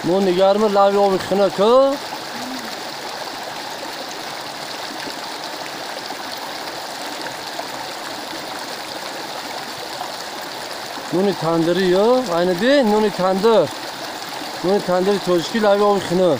نون گرم لاوی آب خنه که نون تندری یا اینه دی نون تندر توشکی لاوی آب خنه